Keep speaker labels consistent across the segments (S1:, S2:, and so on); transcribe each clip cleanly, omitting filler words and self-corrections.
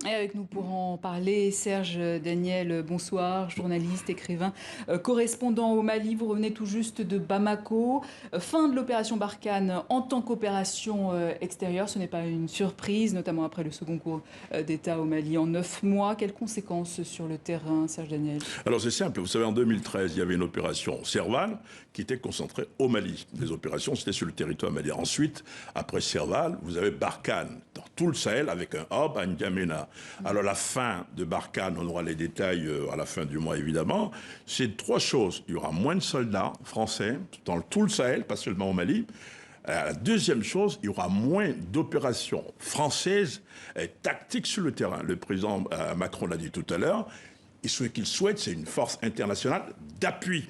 S1: Et avec nous pour en parler, Serge Daniel, bonsoir, journaliste, écrivain, correspondant au Mali. Vous revenez tout juste de Bamako. Fin de l'opération Barkhane en tant qu'opération extérieure. Ce n'est pas une surprise, notamment après le second coup d'État au Mali en 9 mois. Quelles conséquences sur le terrain, Serge Daniel?
S2: Alors c'est simple, vous savez, en 2013, il y avait une opération Serval qui était concentrée au Mali. Les opérations, c'était sur le territoire malien. Ensuite, après Serval, vous avez Barkhane, dans tout le Sahel, avec un hub à N'Djamena. Alors la fin de Barkhane, on aura les détails à la fin du mois, évidemment. C'est trois choses. Il y aura moins de soldats français dans tout le Sahel, pas seulement au Mali. La deuxième chose, il y aura moins d'opérations françaises tactiques sur le terrain. Le président Macron l'a dit tout à l'heure. Et ce qu'il souhaite, c'est une force internationale d'appui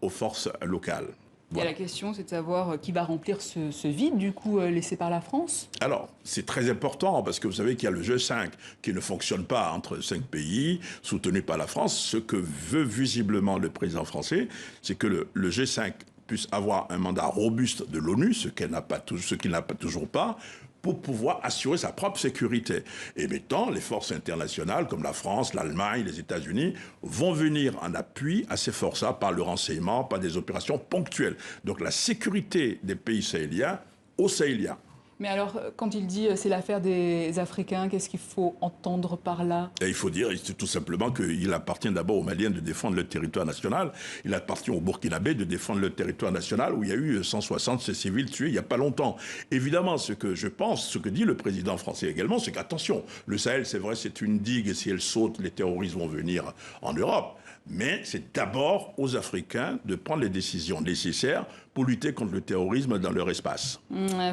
S2: aux forces locales.
S1: Voilà. Et la question, c'est de savoir qui va remplir ce vide, du coup, laissé par la France.
S2: Alors, c'est très important, parce que vous savez qu'il y a le G5 qui ne fonctionne pas entre 5 pays, soutenu par la France. Ce que veut visiblement le président français, c'est que le G5 puisse avoir un mandat robuste de l'ONU, ce qu'il n'a pas toujours pas, pour pouvoir assurer sa propre sécurité. Et maintenant, les forces internationales, comme la France, l'Allemagne, les États-Unis, vont venir en appui à ces forces-là par le renseignement, par des opérations ponctuelles. Donc la sécurité des pays sahéliens aux Sahéliens.
S1: Mais alors, quand il dit c'est l'affaire des Africains, qu'est-ce qu'il faut entendre par là?
S2: Et il faut dire tout simplement qu'il appartient d'abord aux Maliens de défendre le territoire national. Il appartient aux Burkinabés de défendre le territoire national où il y a eu 160 civils tués il n'y a pas longtemps. Évidemment, ce que je pense, ce que dit le président français également, c'est qu'attention, le Sahel, c'est vrai, c'est une digue et si elle saute, les terroristes vont venir en Europe. Mais c'est d'abord aux Africains de prendre les décisions nécessaires pour lutter contre le terrorisme dans leur espace.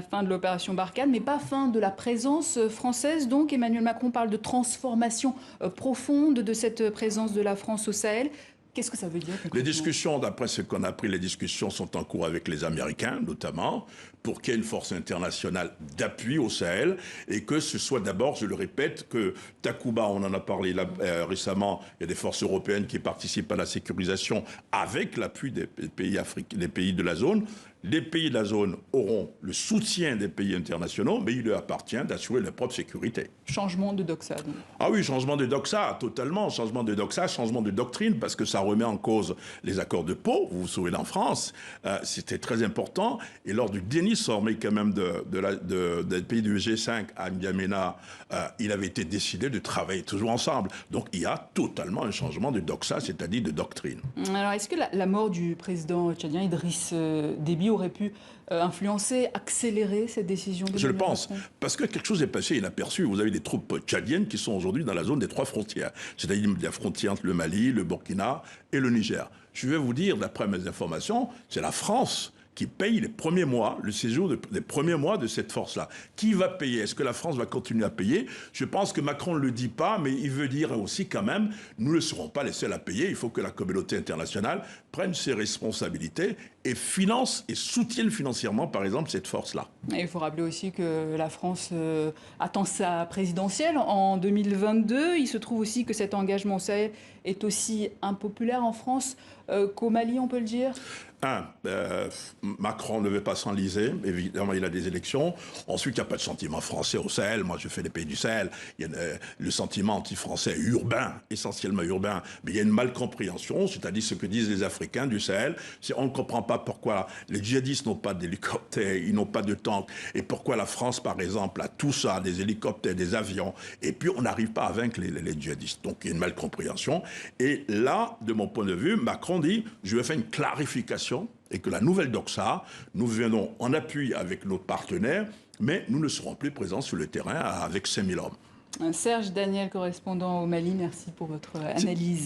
S1: Fin de l'opération Barkhane, mais pas fin de la présence française. Donc Emmanuel Macron parle de transformation profonde de cette présence de la France au Sahel. Qu'est-ce que ça veut dire?
S2: Les discussions, d'après ce qu'on a appris, les discussions sont en cours avec les Américains, notamment, pour qu'il y ait une force internationale d'appui au Sahel et que ce soit d'abord, je le répète, que Takuba, on en a parlé là, récemment, il y a des forces européennes qui participent à la sécurisation avec l'appui des pays de la zone. Les pays de la zone auront le soutien des pays internationaux, mais il leur appartient d'assurer leur propre sécurité.
S1: Changement de doxa, donc.
S2: Ah oui, changement de doxa, totalement. Changement de doxa, changement de doctrine, parce que ça remet en cause les accords de Pau. Vous vous souvenez, en France, c'était très important. Et lors du dernier sommet quand même des pays du G5 à N'Djamena, il avait été décidé de travailler toujours ensemble. Donc il y a totalement un changement de doxa, c'est-à-dire de doctrine.
S1: Alors est-ce que la mort du président tchadien Idriss Déby aurait pu influencer, accélérer cette décision de
S2: Je le pense,
S1: Macron?
S2: parce que quelque chose est passé inaperçu. Vous avez des troupes tchadiennes qui sont aujourd'hui dans la zone des 3 frontières, c'est-à-dire la frontière entre le Mali, le Burkina et le Niger. Je vais vous dire, d'après mes informations, c'est la France qui paye les premiers mois, le séjour des premiers mois de cette force-là. Qui va payer? Est-ce que la France va continuer à payer? Je pense que Macron ne le dit pas, mais il veut dire aussi quand même, nous ne serons pas les seuls à payer. Il faut que la communauté internationale prenne ses responsabilités et finance et soutienne financièrement, par exemple, cette force-là.
S1: Et il faut rappeler aussi que la France attend sa présidentielle en 2022. Il se trouve aussi que cet engagement au Sahel est aussi impopulaire en France qu'au Mali, on peut le dire.
S2: Macron ne veut pas s'enliser, évidemment il a des élections. Ensuite, il n'y a pas de sentiment français au Sahel. Moi, je fais les pays du Sahel. Il y a le sentiment anti-français urbain, essentiellement urbain. Mais il y a une malcompréhension, c'est-à-dire ce que disent les Africains du Sahel. On ne comprend pas pourquoi les djihadistes n'ont pas d'hélicoptères, ils n'ont pas de tanks. Et pourquoi la France, par exemple, a tout ça, des hélicoptères, des avions. Et puis, on n'arrive pas à vaincre les djihadistes. Donc, il y a une malcompréhension. Et là, de mon point de vue, Macron dit, je vais faire une clarification et que la nouvelle doxa, nous venons en appui avec nos partenaires, mais nous ne serons plus présents sur le terrain avec 5000 hommes.
S1: Serge Daniel, correspondant au Mali, merci pour votre analyse.